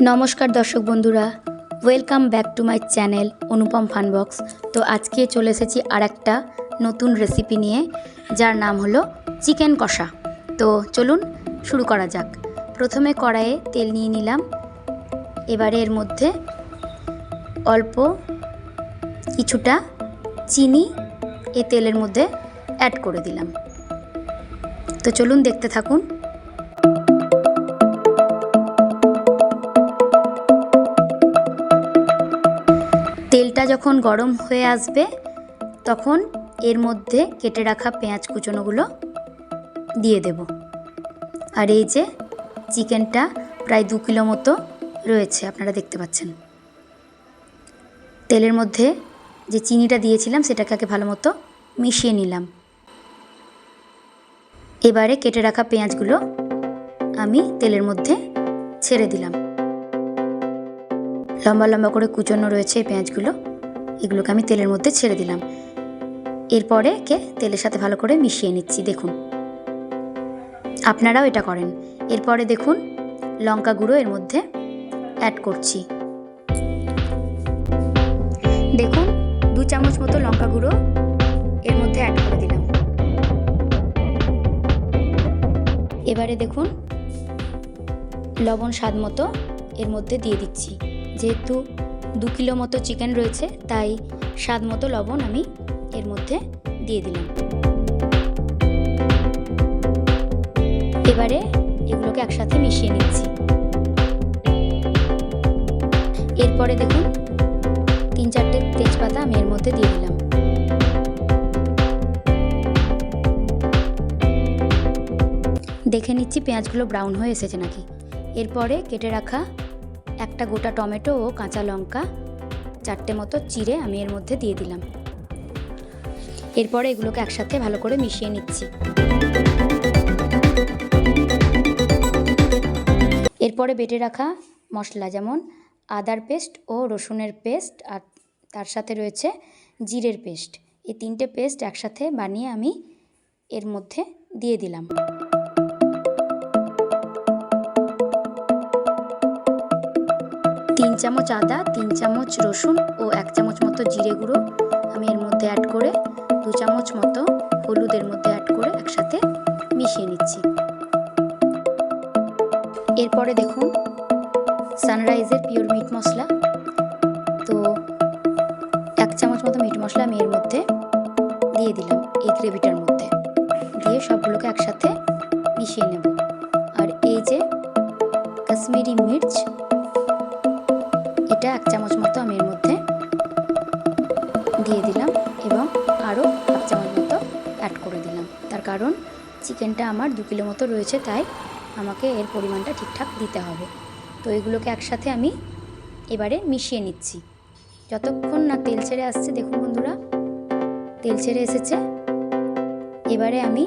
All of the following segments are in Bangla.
নমস্কার দর্শক বন্ধুরা, welcome back to my channel Anupam Funbox. তো আজকে চলে এসেছি আর একটা নতুন রেসিপি নিয়ে, যার নাম হলো চিকেন কষা। তো চলুন শুরু করা যাক। প্রথমে কড়াইয়ে তেল নিয়ে নিলাম। এবারে এর মধ্যে অল্প কিছুটা চিনি এই তেলের মধ্যে অ্যাড করে দিলাম। তো চলুন দেখতে থাকুন। তেলটা যখন গরম হয়ে আসবে তখন এর মধ্যে কেটে রাখা পেঁয়াজ কুচনোগুলো দিয়ে দেব। আর এই যে চিকেনটা প্রায় 2 কিলো মতো রয়েছে, আপনারা দেখতে পাচ্ছেন। তেলের মধ্যে যে চিনিটা দিয়েছিলাম সেটাকে আগে ভালো মতো মিশিয়ে নিলাম। এবারে কেটে রাখা পেঁয়াজগুলো আমি তেলের মধ্যে ছেড়ে দিলাম। লম্বা লম্বা করে কুচনো রয়েছে এই পেঁয়াজগুলো, এগুলোকে আমি তেলের মধ্যে ছেড়ে দিলাম। এরপরে তেলের সাথে ভালো করে মিশিয়ে নিচ্ছি। দেখুন, আপনারাও এটা করেন। এরপরে দেখুন লঙ্কা গুঁড়ো এর মধ্যে অ্যাড করছি। দেখুন 2 চামচ মতো লঙ্কা গুঁড়ো এর মধ্যে অ্যাড করে দিলাম। এবারে দেখুন লবণ স্বাদ মতো এর মধ্যে দিয়ে দিচ্ছি। যেহেতু 2 কিলো মতো চিকেন রয়েছে, তাই স্বাদ মতো লবণ আমি এর মধ্যে দিয়ে দিলাম। এবারে এগুলোকে একসাথে মিশিয়ে নিচ্ছি। এরপরে দেখুন 3-4টে তেজপাতা আমি এর মধ্যে দিয়ে দিলাম। দেখে নিচ্ছি পেঁয়াজগুলো ব্রাউন হয়ে এসেছে নাকি। এরপরে কেটে রাখা একটা গোটা টমেটো ও কাঁচা লঙ্কা 4টে মতো চিড়ে আমি এর মধ্যে দিয়ে দিলাম। এরপরে এগুলোকে একসাথে ভালো করে মিশিয়ে নিচ্ছি। এরপরে বেটে রাখা মশলা, যেমন আদার পেস্ট ও রসুনের পেস্ট, আর তার সাথে রয়েছে জিরের পেস্ট, এই 3টে পেস্ট একসাথে বানিয়ে আমি এর মধ্যে দিয়ে দিলাম। তিন চামচ আদা, 3 চামচ রসুন ও 1 চামচ মতো জিরে গুঁড়ো আমি এর মধ্যে অ্যাড করে 2 চামচ মতো হলুদের মধ্যে অ্যাড করে একসাথে মিশিয়ে নিচ্ছি। এরপরে দেখুন সানরাইজের পিওর মিট মশলা, তো 1 চামচ মতো মিট মশলা আমি এর মধ্যে দিয়ে দিলাম এই গ্রেভিটার মধ্যে, দিয়ে সবগুলোকে একসাথে মিশিয়ে নেব। আর এই যে কাশ্মীরি মির্চ, এটা 1 চামচ মতো আমি এর মধ্যে দিয়ে দিলাম এবং আরও 1 চামচ মতো অ্যাড করে দিলাম। তার কারণ চিকেনটা আমার 2 কিলো মতো রয়েছে, তাই আমাকে এর পরিমাণটা ঠিকঠাক দিতে হবে। তো এগুলোকে একসাথে আমি এবারে মিশিয়ে নিচ্ছি যতক্ষণ না তেল ছেড়ে আসছে। দেখুন বন্ধুরা, তেল ছেড়ে এসেছে। এবারে আমি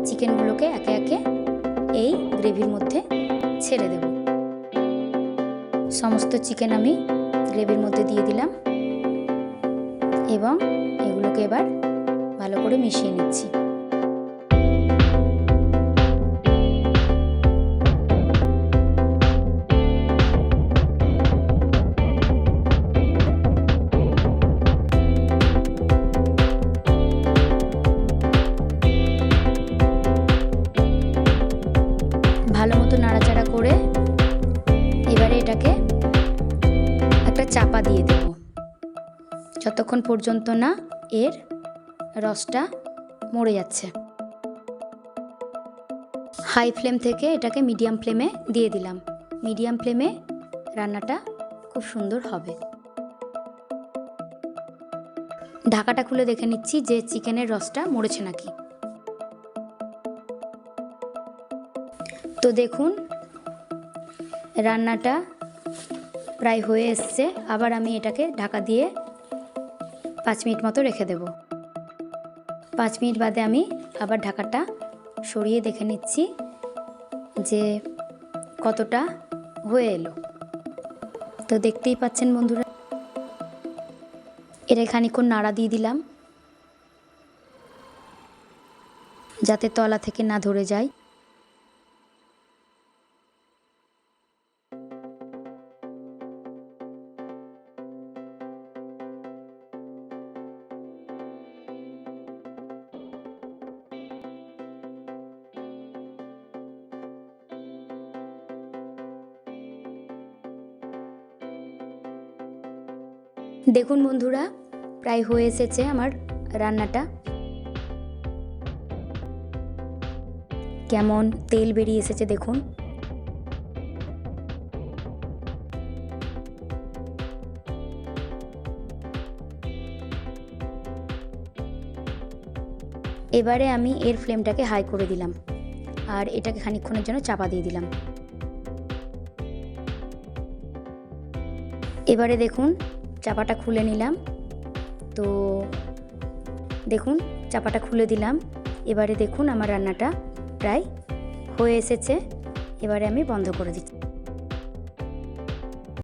চিকেনগুলোকে একে একে এই গ্রেভির মধ্যে ছেড়ে দেব। সমস্ত চিকেন আমি গ্রেভির মধ্যে দিয়ে দিলাম এবং এগুলোকে এবার ভালো করে মিশিয়ে নিচ্ছি। ভালো মতো নাড়াচাড়া করে এবারে এটাকে একটা চাপা দিয়ে দেব যতক্ষণ পর্যন্ত না এর রসটা মরে যাচ্ছে। হাই ফ্লেম থেকে এটাকে মিডিয়াম ফ্লেমে দিয়ে দিলাম। মিডিয়াম ফ্লেমে রান্নাটা খুব সুন্দর হবে। ঢাকাটা খুলে দেখে নিচ্ছি যে চিকেনের রসটা মরেছে নাকি। তো দেখুন রান্নাটা প্রায় হয়ে এসছে। আবার আমি এটাকে ঢাকা দিয়ে 5 মিনিট মতো রেখে দেব। 5 মিনিট বাদে আমি আবার ঢাকাটা সরিয়ে দেখে নিচ্ছি যে কতটা হয়ে এলো। তো দেখতেই পাচ্ছেন বন্ধুরা, এর খানিকক্ষণ নাড়া দিয়ে দিলাম যাতে তলা থেকে না ধরে যায়। দেখুন বন্ধুরা, প্রায় হয়ে এসেছে আমার রান্নাটা। কেমন তেল বেরিয়ে এসেছে দেখুন। এবারে আমি এর ফ্লেমটাকে হাই করে দিলাম আর এটাকে খানিকক্ষণের জন্য চাপা দিয়ে দিলাম। এবারে দেখুন চাপাটা খুলে নিলাম। তো দেখুন চাপাটা খুলে দিলাম। এবারে দেখুন আমার রান্নাটা প্রায় হয়ে এসেছে। এবারে আমি বন্ধ করে দিচ্ছি।